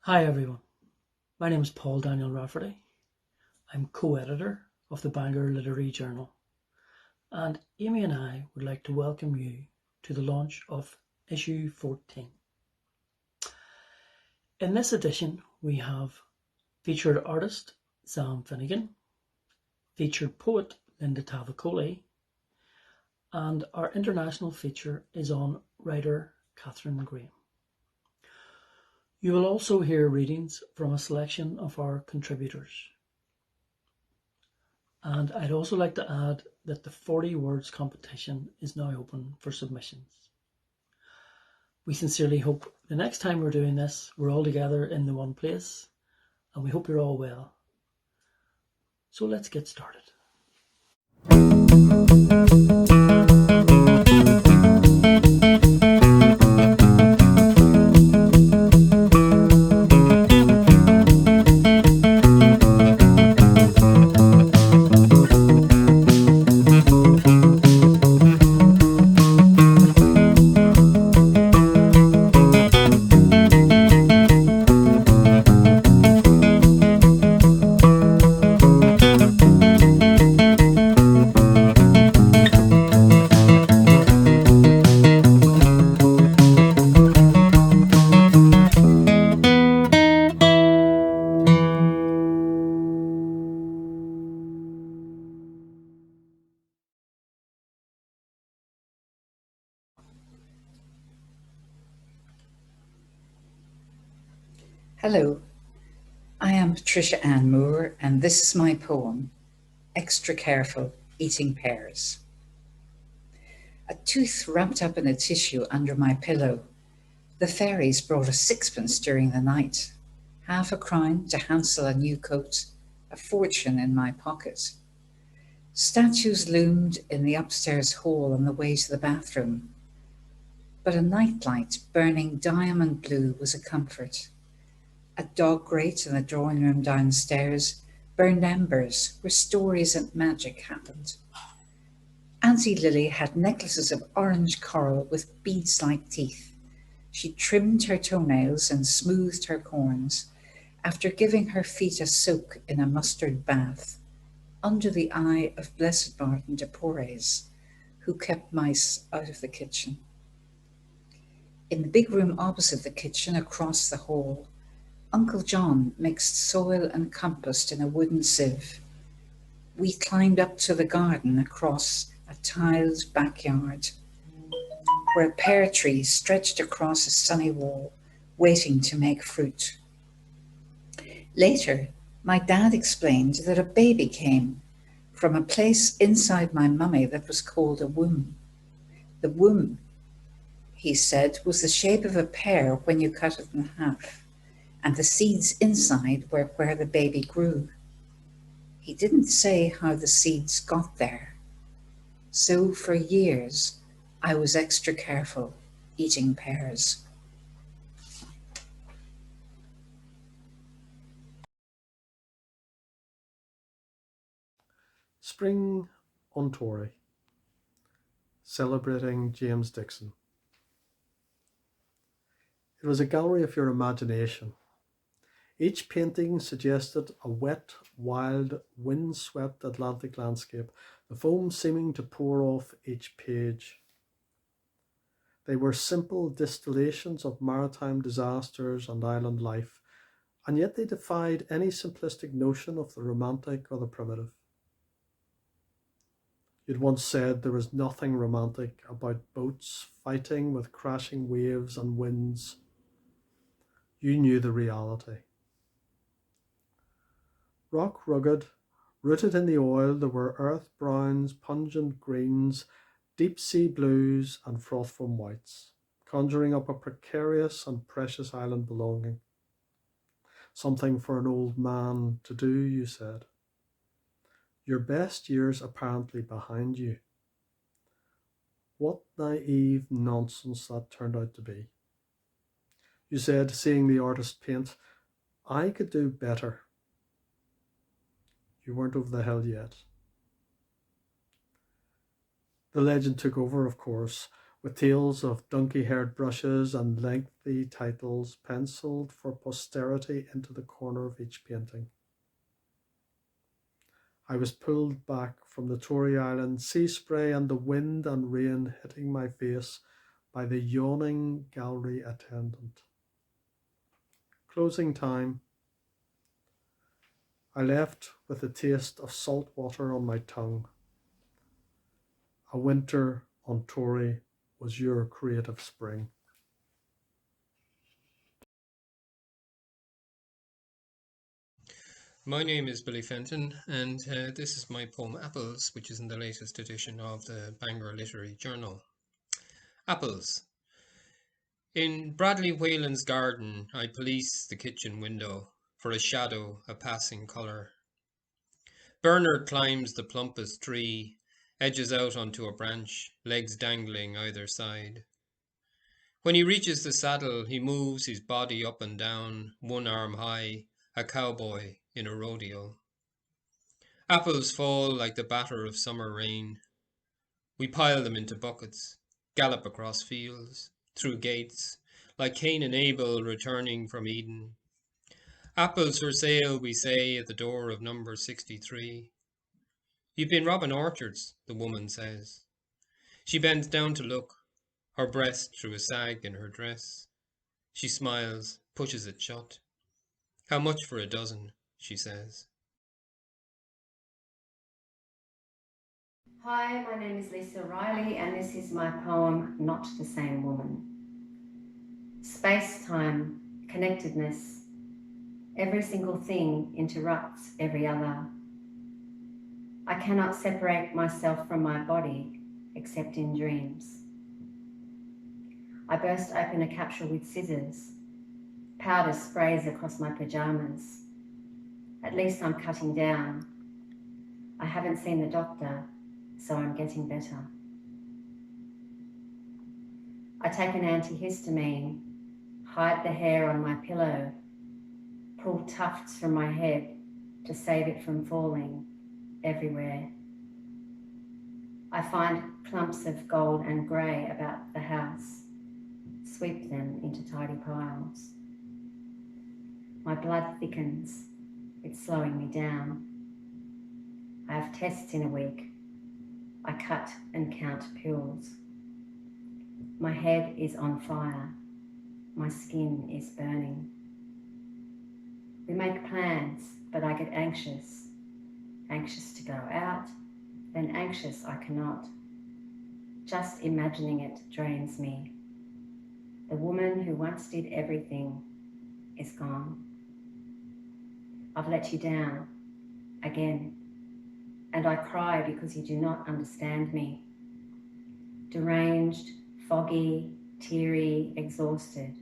Hi everyone, my name is Paul Daniel Rafferty. I'm co-editor of the Bangor Literary Journal, and Amy and I would like to welcome you to the launch of issue 14. In this edition we have featured artist Sam Finnegan, featured poet Linda Tavakoli, and our international feature is on writer Catherine Graham. You will also hear readings from a selection of our contributors. And I'd also like to add that the 40 words competition is now open for submissions. We sincerely hope the next time we're doing this, we're all together in the one place, and we hope you're all well. So let's get started. Hello, I am Patricia Ann Moore, and this is my poem, Extra Careful Eating Pears. A tooth wrapped up in a tissue under my pillow. The fairies brought a sixpence during the night, half a crown to Hansel a new coat, a fortune in my pocket. Statues loomed in the upstairs hall on the way to the bathroom, but a nightlight burning diamond blue was a comfort. A dog grate in the drawing room downstairs burned embers where stories and magic happened. Auntie Lily had necklaces of orange coral with beads-like teeth. She trimmed her toenails and smoothed her corns after giving her feet a soak in a mustard bath under the eye of Blessed Martin de Porres, who kept mice out of the kitchen. In the big room opposite the kitchen across the hall, Uncle John mixed soil and compost in a wooden sieve. We climbed up to the garden across a tiled backyard, where a pear tree stretched across a sunny wall, waiting to make fruit. Later, my dad explained that a baby came from a place inside my mummy that was called a womb. The womb, he said, was the shape of a pear when you cut it in half, and the seeds inside were where the baby grew. He didn't say how the seeds got there. So for years, I was extra careful eating pears. Spring on Tory, celebrating James Dixon. It was a gallery of your imagination. Each painting suggested a wet, wild, wind-swept Atlantic landscape, the foam seeming to pour off each page. They were simple distillations of maritime disasters and island life, and yet they defied any simplistic notion of the romantic or the primitive. You'd once said there was nothing romantic about boats fighting with crashing waves and winds. You knew the reality. Rock rugged, rooted in the oil, there were earth browns, pungent greens, deep sea blues, and froth foam whites, conjuring up a precarious and precious island belonging. Something for an old man to do, you said. Your best years apparently behind you. What naive nonsense that turned out to be. You said, seeing the artist paint, I could do better. You weren't over the hill yet. The legend took over, of course, with tales of donkey-haired brushes and lengthy titles penciled for posterity into the corner of each painting. I was pulled back from the Tory Island sea spray and the wind and rain hitting my face by the yawning gallery attendant. Closing time. I left with a taste of salt water on my tongue. A winter on Tory was your creative spring. My name is Billy Fenton, and this is my poem Apples, which is in the latest edition of the Bangor Literary Journal. Apples. In Bradley Whalen's garden, I police the kitchen window for a shadow, a passing colour. Bernard climbs the plumpest tree, edges out onto a branch, legs dangling either side. When he reaches the saddle, he moves his body up and down, one arm high, a cowboy in a rodeo. Apples fall like the batter of summer rain. We pile them into buckets, gallop across fields, through gates, like Cain and Abel returning from Eden. Apples for sale, we say, at the door of number 63. You've been robbing orchards, the woman says. She bends down to look, her breast through a sag in her dress. She smiles, pushes it shut. How much for a dozen, she says. Hi, my name is Lisa Riley, and this is my poem, Not the Same Woman. Space-time, connectedness. Every single thing interrupts every other. I cannot separate myself from my body, except in dreams. I burst open a capsule with scissors. Powder sprays across my pajamas. At least I'm cutting down. I haven't seen the doctor, so I'm getting better. I take an antihistamine, hide the hair on my pillow, pull tufts from my head to save it from falling everywhere. I find clumps of gold and grey about the house, sweep them into tidy piles. My blood thickens, it's slowing me down. I have tests in a week. I cut and count pills. My head is on fire. My skin is burning. We make plans, but I get anxious. Anxious to go out, then anxious I cannot. Just imagining it drains me. The woman who once did everything is gone. I've let you down, again. And I cry because you do not understand me. Deranged, foggy, teary, exhausted,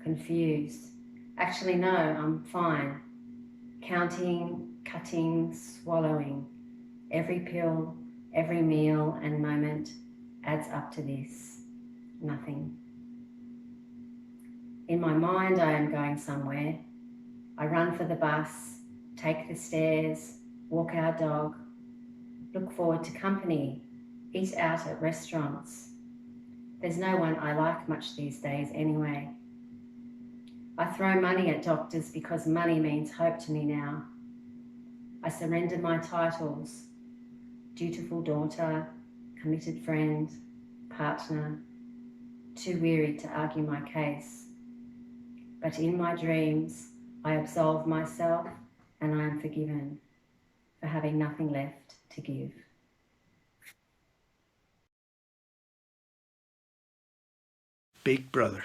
confused. Actually, no, I'm fine. Counting, cutting, swallowing. Every pill, every meal and moment adds up to this. Nothing. In my mind, I am going somewhere. I run for the bus, take the stairs, walk our dog, look forward to company, eat out at restaurants. There's no one I like much these days anyway. I throw money at doctors because money means hope to me now. I surrender my titles, dutiful daughter, committed friend, partner, too weary to argue my case. But in my dreams, I absolve myself and I am forgiven for having nothing left to give. Big Brother.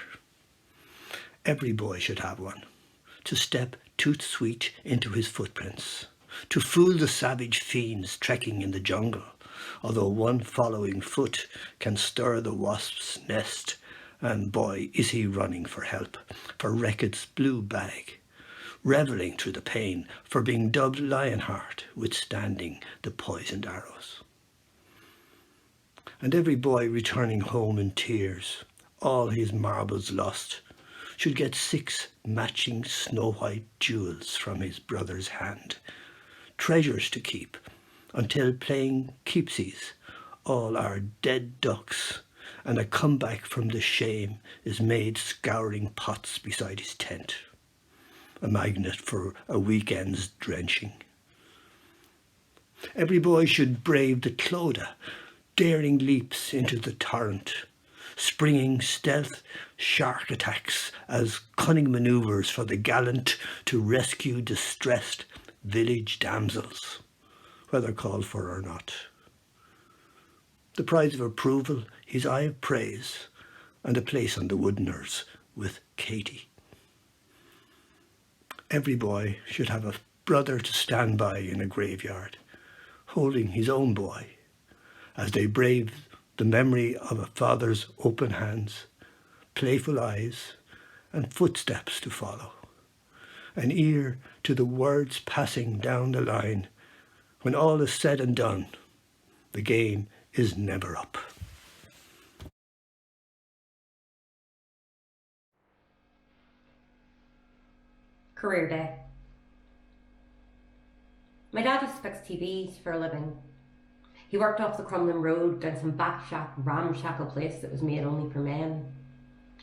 Every boy should have one, to step tooth-sweet into his footprints, to fool the savage fiends trekking in the jungle, although one following foot can stir the wasp's nest, and boy, is he running for help, for Reckitt's blue bag, revelling through the pain, for being dubbed Lionheart, withstanding the poisoned arrows. And every boy returning home in tears, all his marbles lost, should get 6 matching snow-white jewels from his brother's hand, treasures to keep, until playing keepsies, all our dead ducks and a comeback from the shame is made scouring pots beside his tent, a magnet for a weekend's drenching. Every boy should brave the clodagh, daring leaps into the torrent, springing stealth shark attacks as cunning manoeuvres for the gallant to rescue distressed village damsels, whether called for or not. The prize of approval, his eye of praise, and a place on the Woodners with Katie. Every boy should have a brother to stand by in a graveyard, holding his own boy as they brave the memory of a father's open hands, playful eyes, and footsteps to follow. An ear to the words passing down the line. When all is said and done, the game is never up. Career day. My dad used to fix TVs for a living. He worked off the Crumlin Road down some backshack, ramshackle place that was made only for men.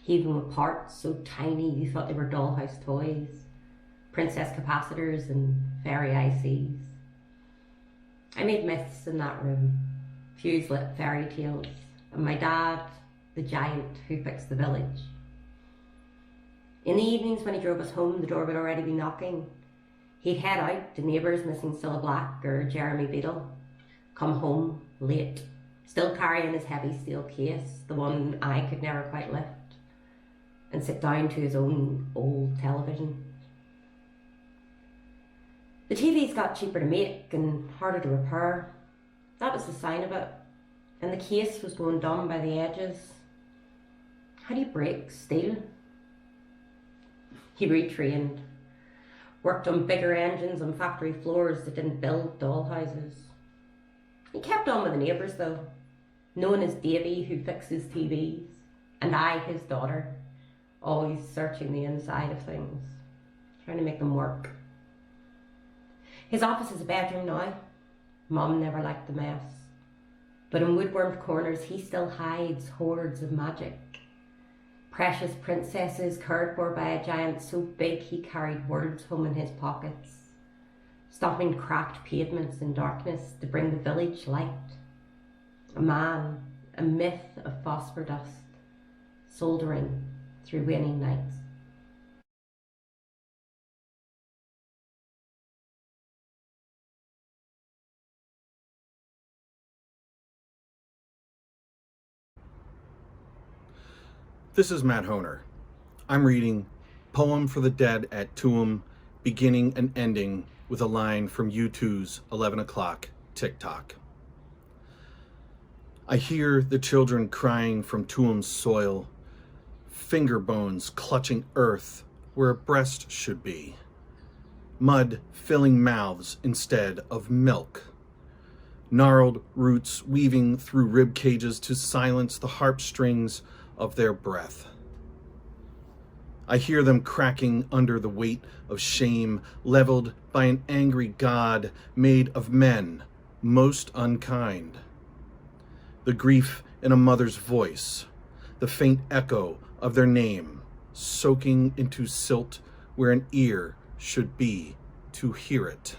Even with parts so tiny you thought they were dollhouse toys, princess capacitors and fairy ICs. I made myths in that room, fuse lit fairy tales, and my dad, the giant who fixed the village. In the evenings when he drove us home, the door would already be knocking. He'd head out to neighbours missing Cilla Black or Jeremy Beadle, come home late, still carrying his heavy steel case, the one I could never quite lift, and sit down to his own old television. The TVs got cheaper to make and harder to repair. That was the sign of it. And the case was going dumb by the edges. How do you break steel? He retrained, worked on bigger engines on factory floors that didn't build dollhouses. He kept on with the neighbours though, known as Davy who fixes TVs, and I, his daughter, always searching the inside of things, trying to make them work. His office is a bedroom now. Mum never liked the mess. But in woodwormed corners he still hides hordes of magic. Precious princesses cared for by a giant so big he carried words home in his pockets, stomping cracked pavements in darkness to bring the village light. A man, a myth of phosphor dust, soldering through waning nights. This is Matt Honer. I'm reading Poem for the Dead at Tuam, beginning and ending with a line from U2's 11 o'clock TikTok. I hear the children crying from Tuam's soil, finger bones clutching earth where a breast should be, mud filling mouths instead of milk, gnarled roots weaving through rib cages to silence the harp strings of their breath. I hear them cracking under the weight of shame leveled by an angry God made of men, most unkind. The grief in a mother's voice, the faint echo of their name, soaking into silt where an ear should be to hear it.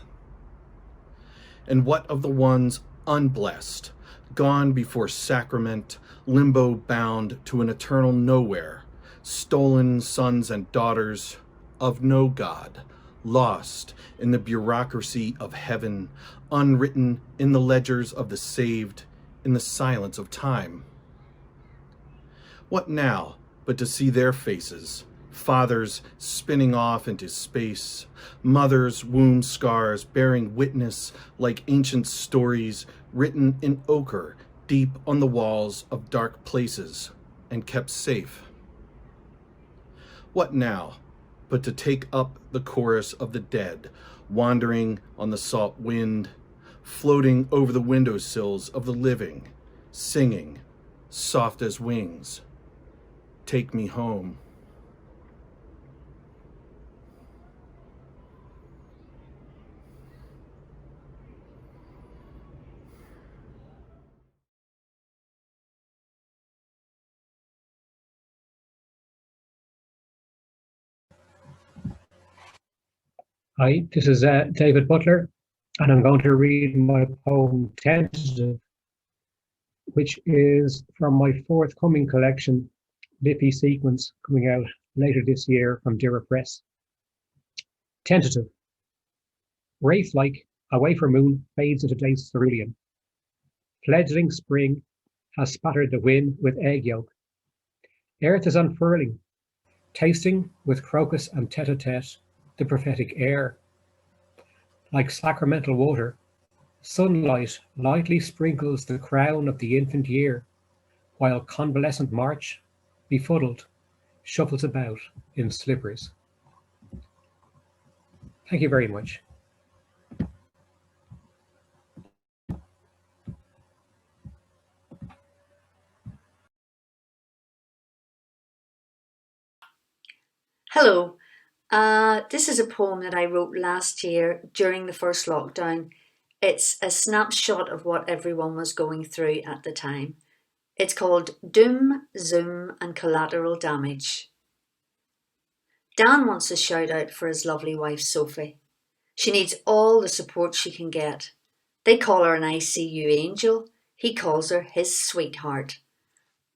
And what of the ones unblessed, gone before sacrament, limbo bound to an eternal nowhere, stolen sons and daughters of no God, lost in the bureaucracy of heaven, unwritten in the ledgers of the saved, in the silence of time? What now but to see their faces, fathers spinning off into space, mothers' womb scars bearing witness like ancient stories written in ochre deep on the walls of dark places and kept safe? What now but to take up the chorus of the dead, wandering on the salt wind, floating over the windowsills of the living, singing, soft as wings, take me home. Hi, this is David Butler, and I'm going to read my poem Tentative, which is from my forthcoming collection, Liffey Sequence, coming out later this year from Dira Press. Tentative. Wraith-like, a wafer moon fades into late cerulean. Fledgling spring has spattered the wind with egg yolk. Earth is unfurling, tasting with crocus and tete-a-tete the prophetic air. Like sacramental water, sunlight lightly sprinkles the crown of the infant year, while convalescent March, befuddled, shuffles about in slippers. Thank you very much. Hello. This is a poem that I wrote last year during the first lockdown. It's a snapshot of what everyone was going through at the time. It's called Doom, Zoom and Collateral Damage. Dan wants a shout out for his lovely wife Sophie. She needs all the support she can get. They call her an ICU angel. He calls her his sweetheart.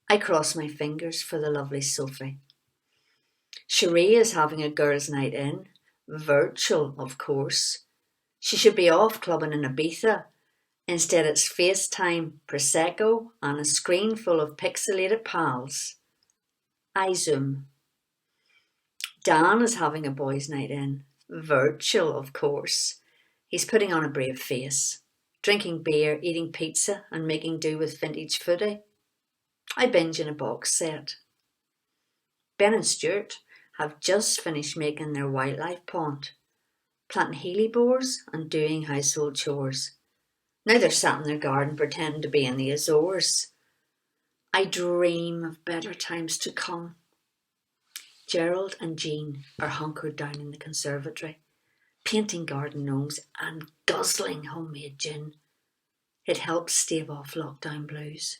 I cross my fingers for the lovely Sophie. Cherie is having a girls' night in. Virtual, of course. She should be off clubbing in Ibiza. Instead it's FaceTime, Prosecco and a screen full of pixelated pals. I Zoom. Dan is having a boys' night in. Virtual, of course. He's putting on a brave face. Drinking beer, eating pizza and making do with vintage footy. I binge in a box set. Ben and Stuart have just finished making their wildlife pond, planting hellebores and doing household chores. Now they're sat in their garden pretending to be in the Azores. I dream of better times to come. Gerald and Jean are hunkered down in the conservatory, painting garden gnomes and guzzling homemade gin. It helps stave off lockdown blues.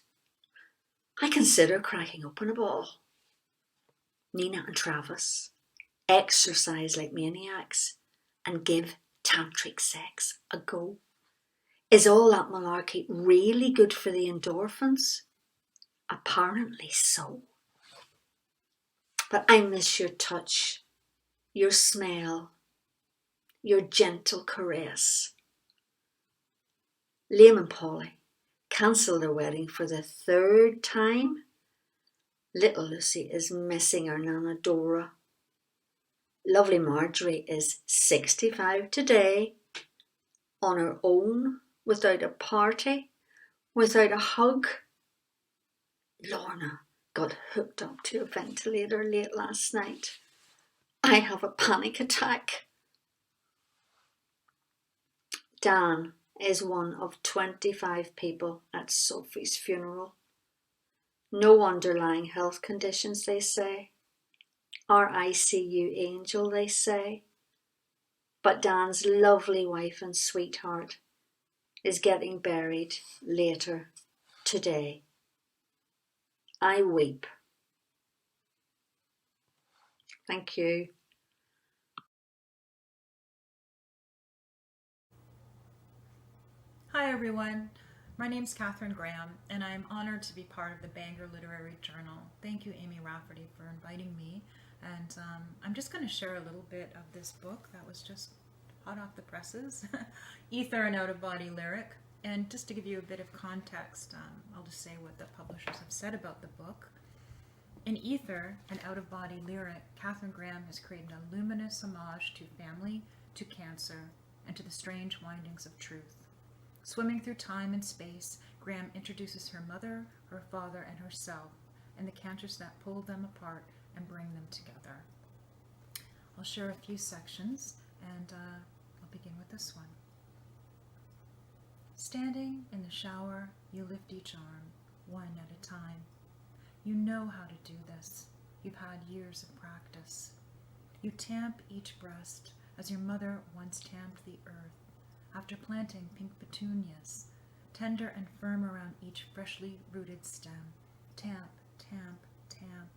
I consider cracking open a bottle. Nina and Travis exercise like maniacs and give tantric sex a go. Is all that malarkey really good for the endorphins? Apparently so. But I miss your touch, your smell, your gentle caress. Liam and Polly cancel their wedding for the third time. Little Lucy is missing her Nana Dora. Lovely Marjorie is 65 today, on her own, without a party, without a hug. Lorna got hooked up to a ventilator late last night. I have a panic attack. Dan is one of 25 people at Sophie's funeral. No underlying health conditions, they say. Our ICU angel, they say. But Dan's lovely wife and sweetheart is getting buried later today. I weep. Thank you. Hi everyone, my name's Catherine Graham and I'm honored to be part of the Bangor Literary Journal. Thank you Amy Rafferty for inviting me, and I'm just going to share a little bit of this book that was just hot off the presses, Ether, an Out-of-Body Lyric. And just to give you a bit of context, I'll just say what the publishers have said about the book. In Ether, an Out-of-Body Lyric, Catherine Graham has created a luminous homage to family, to cancer, and to the strange windings of truth. Swimming through time and space, Graham introduces her mother, her father, and herself, and the cancers that pull them apart and bring them together. I'll share a few sections, and I'll begin with this one. Standing in the shower, you lift each arm, one at a time. You know how to do this. You've had years of practice. You tamp each breast as your mother once tamped the earth, after planting pink petunias, tender and firm around each freshly rooted stem. Tamp, tamp, tamp.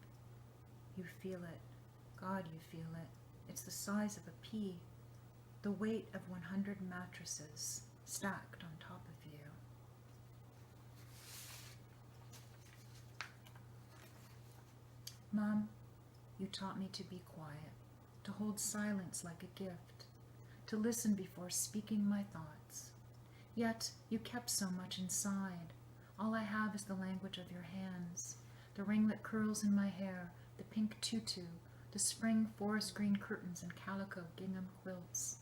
You feel it. God, you feel it. It's the size of a pea. the weight of 100 mattresses stacked on top of you. Mom, you taught me to be quiet, to hold silence like a gift, to listen before speaking my thoughts. Yet you kept so much inside. All I have is the language of your hands, the ringlet curls in my hair, the pink tutu, the spring forest green curtains and calico gingham quilts.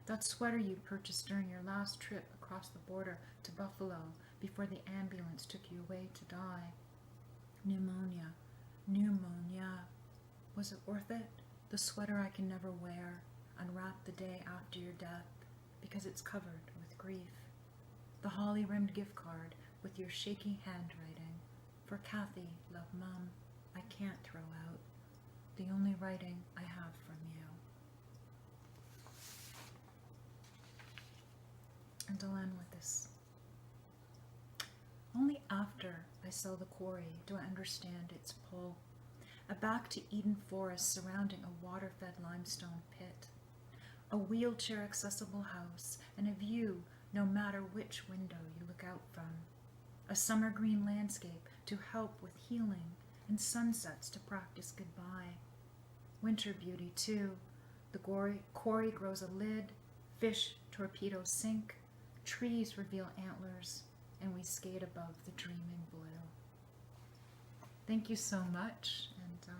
That sweater you purchased during your last trip across the border to Buffalo before the ambulance took you away to die. Pneumonia. Was it worth it? The sweater I can never wear, unwrapped the day after your death, because it's covered with grief. The holly-rimmed gift card with your shaky handwriting. For Kathy, love Mom, I can't throw out. The only writing I have from you. And I'll end with this. Only after I sell the quarry do I understand its pull. A back to Eden forest surrounding a water-fed limestone pit. A wheelchair-accessible house and a view no matter which window you look out from. A summer green landscape to help with healing and sunsets to practice goodbye. Winter beauty too. The quarry grows a lid, fish torpedoes sink, trees reveal antlers, and we skate above the dreaming blue. Thank you so much, and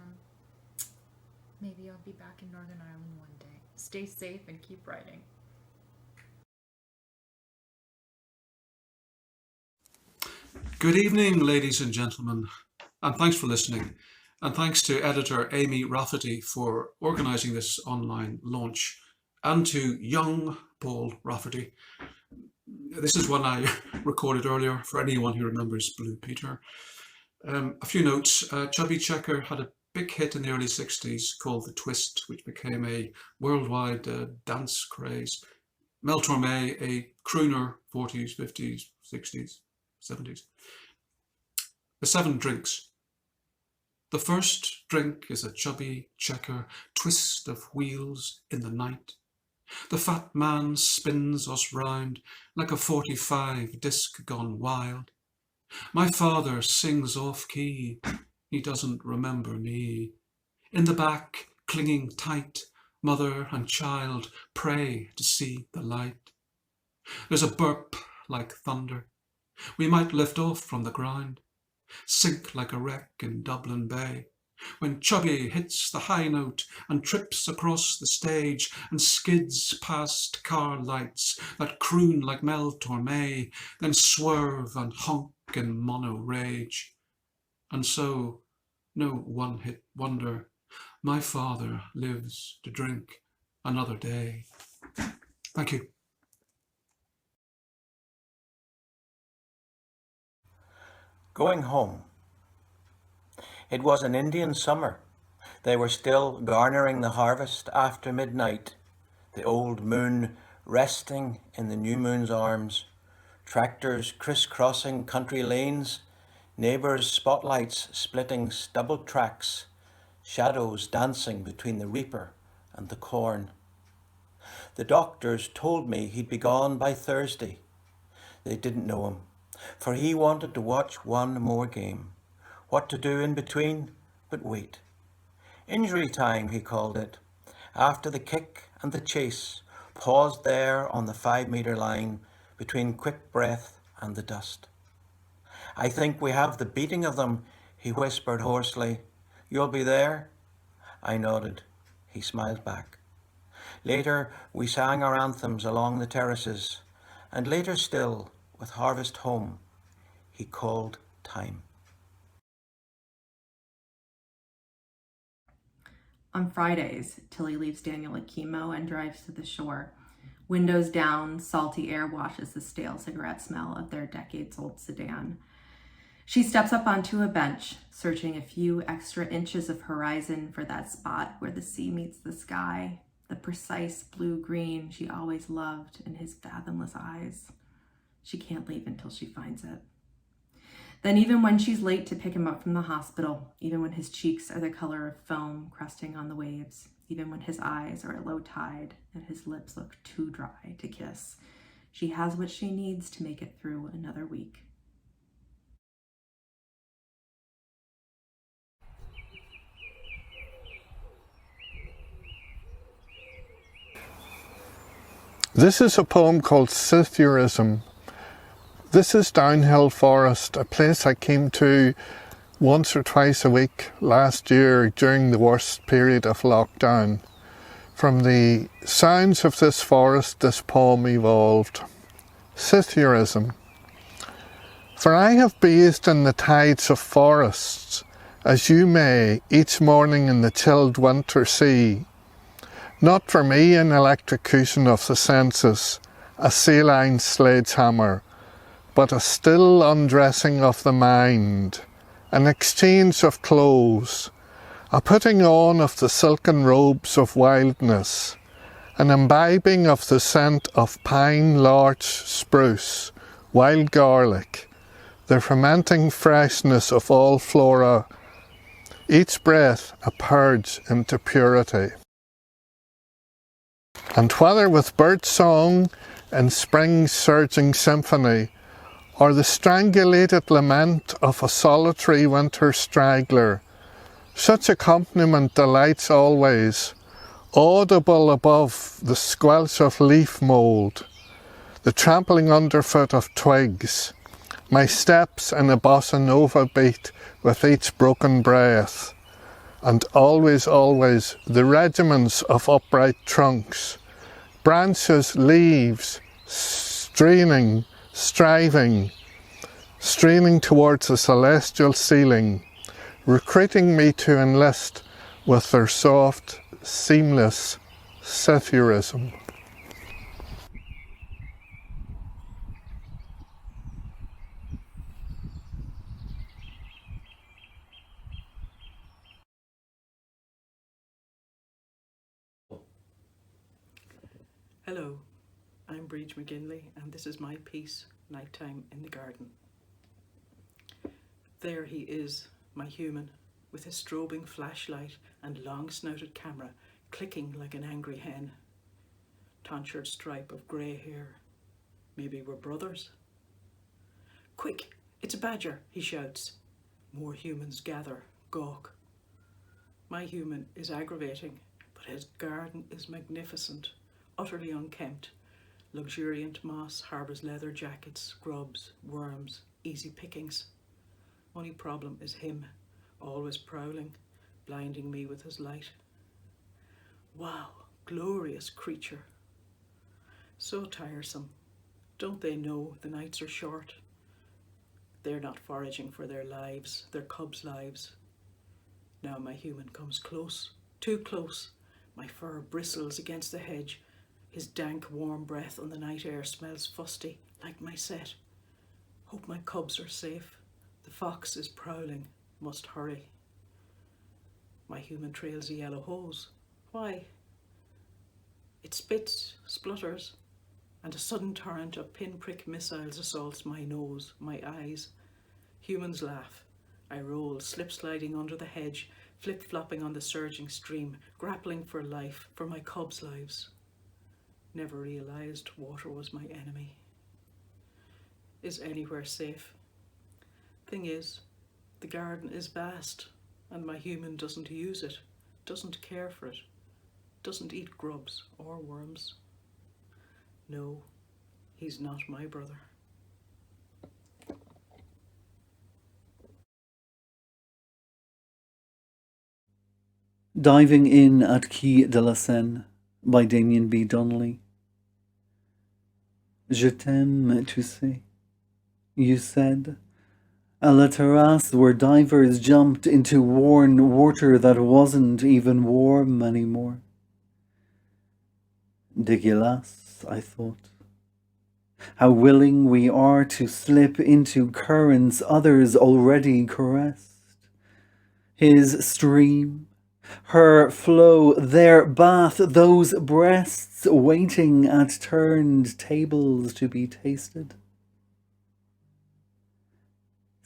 maybe I'll be back in Northern Ireland one day. Stay safe and keep writing. Good evening, ladies and gentlemen, and thanks for listening. And thanks to editor Amy Rafferty for organising this online launch, and to young Paul Rafferty. This is one I recorded earlier for anyone who remembers Blue Peter. A few notes. Chubby Checker had a big hit in the early 60s called The Twist, which became a worldwide dance craze. Mel Torme, a crooner, 40s, 50s, 60s, 70s. The 7 drinks. The first drink is a chubby checker twist of wheels in the night. The fat man spins us round like a 45 disc gone wild. My father sings off key, he doesn't remember me. In the back, clinging tight, mother and child pray to see the light. There's a burp like thunder. We might lift off from the ground, sink like a wreck in Dublin Bay, when Chubby hits the high note and trips across the stage and skids past car lights that croon like Mel Torme, then swerve and honk in mono rage. And so, no one-hit wonder, my father lives to drink another day. Thank you. Going home. It was an Indian summer. They were still garnering the harvest after midnight, the old moon resting in the new moon's arms, tractors crisscrossing country lanes, neighbours' spotlights splitting stubble tracks, shadows dancing between the reaper and the corn. The doctors told me he'd be gone by Thursday. They didn't know him, for he wanted to watch one more game. What to do in between, but wait. Injury time, he called it. After the kick and the chase, paused there on the 5-metre line between quick breath and the dust. I think we have the beating of them, he whispered hoarsely. You'll be there? I nodded. He smiled back. Later, we sang our anthems along the terraces, and later still, with harvest home, he called time. On Fridays, Tilly leaves Daniel at chemo and drives to the shore. Windows down, salty air washes the stale cigarette smell of their decades-old sedan. She steps up onto a bench, searching a few extra inches of horizon for that spot where the sea meets the sky, the precise blue-green she always loved in his fathomless eyes. She can't leave until she finds it. Then even when she's late to pick him up from the hospital, even when his cheeks are the color of foam crusting on the waves, even when his eyes are at low tide and his lips look too dry to kiss, she has what she needs to make it through another week. This is a poem called Scythurism. This is Downhill Forest, a place I came to once or twice a week last year during the worst period of lockdown. From the sounds of this forest, this poem evolved. Scythurism. For I have bathed in the tides of forests, as you may each morning in the chilled winter sea. Not for me an electrocution of the senses, a saline sledgehammer, but a still undressing of the mind, an exchange of clothes, a putting on of the silken robes of wildness, an imbibing of the scent of pine, larch, spruce, wild garlic, the fermenting freshness of all flora, each breath a purge into purity. And whether with bird song in spring's surging symphony, or the strangulated lament of a solitary winter straggler, such accompaniment delights always, audible above the squelch of leaf mould, the trampling underfoot of twigs, my steps in a bossa nova beat with each broken breath, and always, always the regiments of upright trunks, branches, leaves, straining towards the celestial ceiling, recruiting me to enlist with their soft, seamless Scythurism. Hello, I'm Breach McGinley, and this is my piece, Nighttime in the Garden. There he is, my human, with his strobing flashlight and long-snouted camera, clicking like an angry hen. Tonsured stripe of grey hair. Maybe we're brothers? Quick, it's a badger, he shouts. More humans gather, gawk. My human is aggravating, but his garden is magnificent. Utterly unkempt, luxuriant moss harbours leather jackets, grubs, worms, easy pickings. Only problem is him, always prowling, blinding me with his light. Wow, glorious creature. So tiresome. Don't they know the nights are short? They're not foraging for their lives, their cubs' lives. Now my human comes close, too close. My fur bristles against the hedge. His dank, warm breath on the night air smells fusty, like my set. Hope my cubs are safe. The fox is prowling, must hurry. My human trails a yellow hose. Why? It spits, splutters, and a sudden torrent of pinprick missiles assaults my nose, my eyes. Humans laugh. I roll, slip-sliding under the hedge, flip-flopping on the surging stream, grappling for life, for my cubs' lives. Never realised water was my enemy. Is anywhere safe? Thing is, the garden is vast, and my human doesn't use it, doesn't care for it, doesn't eat grubs or worms. No, he's not my brother. Diving in at Quai de la Seine by Damien B. Donnelly. Je t'aime, tu sais, you said, à la terrasse where divers jumped into worn water that wasn't even warm anymore. Dégueulasse, I thought. How willing we are to slip into currents others already caressed. His stream, her flow, their bath, those breasts waiting at turned tables to be tasted.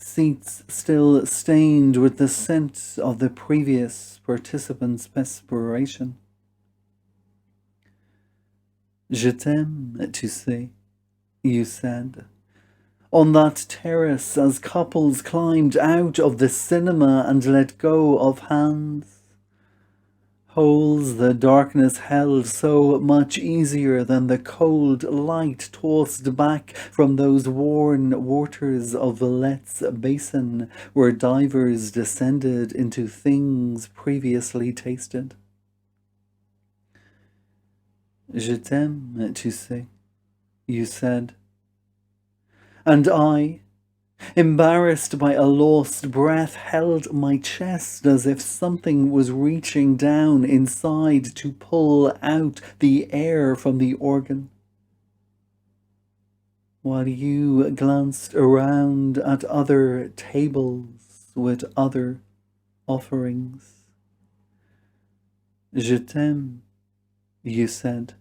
seats still stained with the scent of the previous participants' perspiration. Je t'aime, tu sais, you said, on that terrace as couples climbed out of the cinema and let go of hands. Holds the darkness held so much easier than the cold light tossed back from those worn waters of Villette's basin where divers descended into things previously tasted. Je t'aime, tu sais, you said. And I, embarrassed by a lost breath, held my chest as if something was reaching down inside to pull out the air from the organ. While you glanced around at other tables with other offerings. Je t'aime, you said.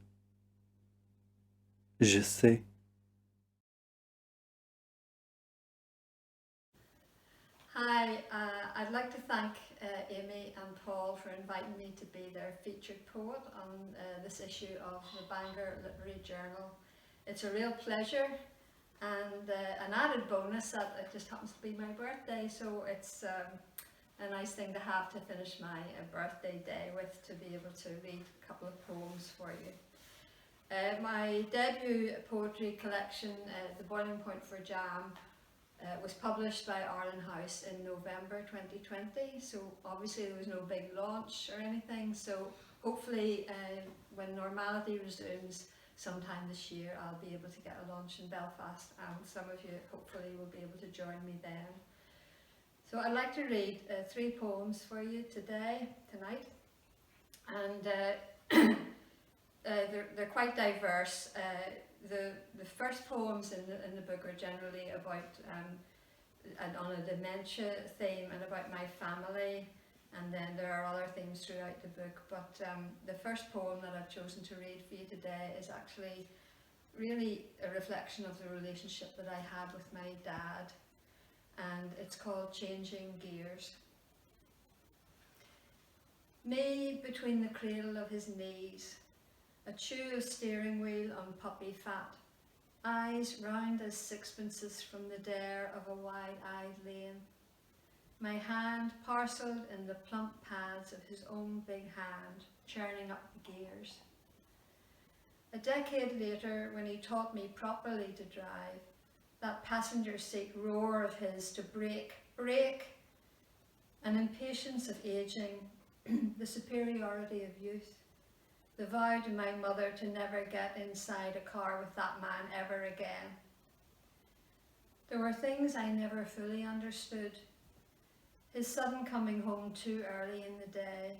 Je sais. Hi, I'd like to thank Amy and Paul for inviting me to be their featured poet on this issue of the Bangor Literary Journal. It's a real pleasure and an added bonus that it just happens to be my birthday, so it's a nice thing to have to finish my birthday day with, to be able to read a couple of poems for you. My debut poetry collection, The Boiling Point for Jam, was published by Arlen House in November 2020, so obviously there was no big launch or anything, so hopefully when normality resumes sometime this year I'll be able to get a launch in Belfast, and some of you hopefully will be able to join me then. So I'd like to read 3 poems for you tonight, and they're quite diverse. The first poems in the book are generally about on a dementia theme and about my family, and then there are other themes throughout the book, but the first poem that I've chosen to read for you today is actually really a reflection of the relationship that I had with my dad, and it's called Changing Gears. Me between the cradle of his knees, a chew of steering wheel on puppy fat, eyes round as sixpences from the dare of a wide-eyed lane, my hand parcelled in the plump pads of his own big hand, churning up the gears. A decade later, when he taught me properly to drive, that passenger seat roar of his to brake, an impatience of ageing, the superiority of youth, the vow to my mother to never get inside a car with that man ever again. There were things I never fully understood. His sudden coming home too early in the day,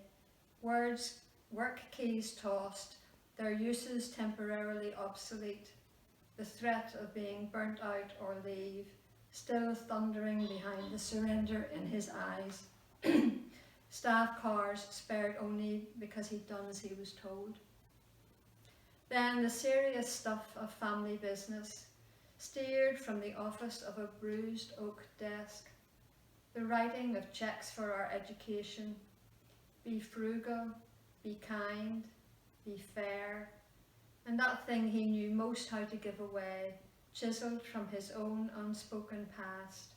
words, work keys tossed, their uses temporarily obsolete, the threat of being burnt out or leave, still thundering behind the surrender in his eyes. Staff cars spared only because he'd done as he was told. Then the serious stuff of family business, steered from the office of a bruised oak desk, the writing of cheques for our education, be frugal, be kind, be fair, and that thing he knew most how to give away, chiselled from his own unspoken past,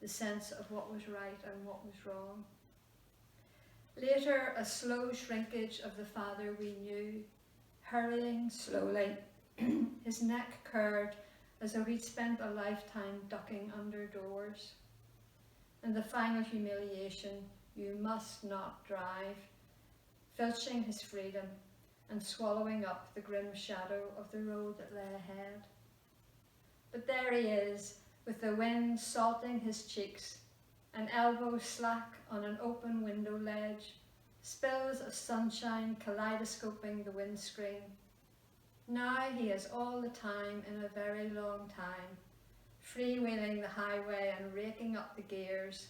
the sense of what was right and what was wrong. Later, a slow shrinkage of the father we knew, hurrying slowly, his neck curved as though he'd spent a lifetime ducking under doors. And the final humiliation, you must not drive, filching his freedom and swallowing up the grim shadow of the road that lay ahead. But there he is, with the wind salting his cheeks, an elbow slack on an open window ledge, spills of sunshine kaleidoscoping the windscreen. Now he has all the time in a very long time, freewheeling the highway and raking up the gears,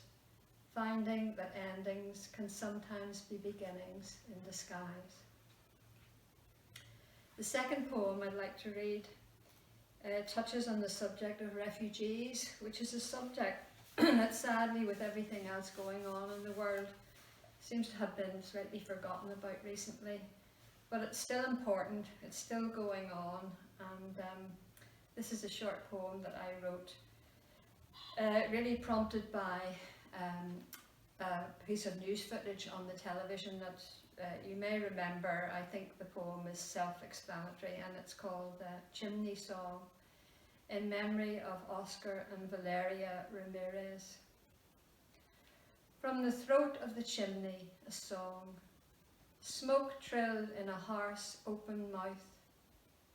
finding that endings can sometimes be beginnings in disguise. The second poem I'd like to read touches on the subject of refugees, which is a subject that sadly, with everything else going on in the world, seems to have been slightly forgotten about recently. But it's still important, it's still going on, and this is a short poem that I wrote, really prompted by a piece of news footage on the television that you may remember. I think the poem is self-explanatory, and it's called Chimney Song, in memory of Oscar and Valeria Ramirez. From the throat of the chimney, a song, smoke trilled in a hoarse, open mouth,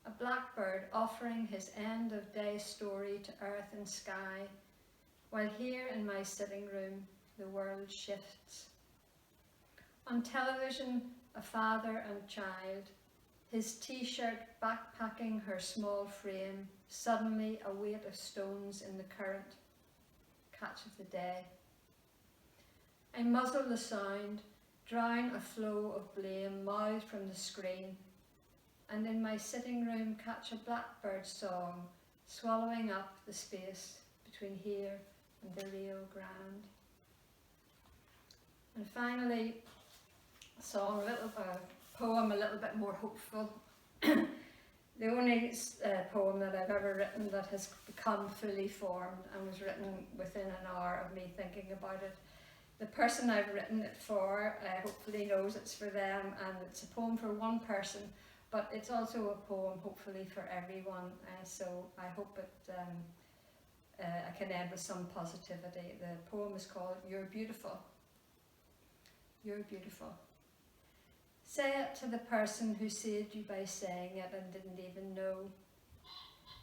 a blackbird offering his end-of-day story to earth and sky, while here in my sitting room, the world shifts. On television, a father and child, his t-shirt backpacking her small frame, suddenly a weight of stones in the current. Catch of the day. I muzzle the sound, drown a flow of blame mouthed from the screen, and in my sitting room catch a blackbird song, swallowing up the space between here and the Rio Grande. And finally, a poem a little bit more hopeful. The only poem that I've ever written that has become fully formed and was written within an hour of me thinking about it. The person I've written it for hopefully knows it's for them, and it's a poem for one person, but it's also a poem hopefully for everyone, so I hope I can end with some positivity. The poem is called You're Beautiful. You're beautiful. Say it to the person who saved you by saying it and didn't even know.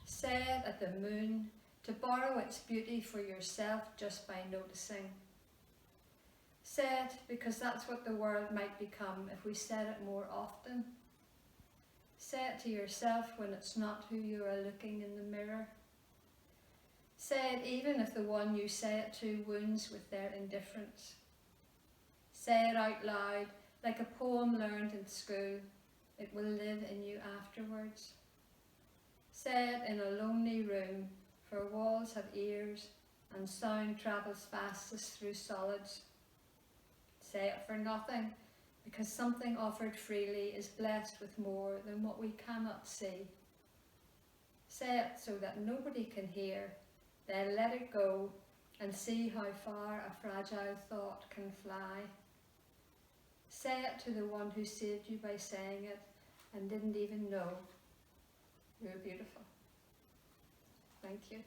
Say it at the moon, to borrow its beauty for yourself just by noticing. Say it because that's what the world might become if we said it more often. Say it to yourself when it's not who you are looking in the mirror. Say it even if the one you say it to wounds with their indifference. Say it out loud, like a poem learned in school. It will live in you afterwards. Say it in a lonely room, for walls have ears and sound travels fastest through solids. Say it for nothing, because something offered freely is blessed with more than what we cannot see. Say it so that nobody can hear, then let it go and see how far a fragile thought can fly. Say it to the one who saved you by saying it and didn't even know. You're beautiful. Thank you.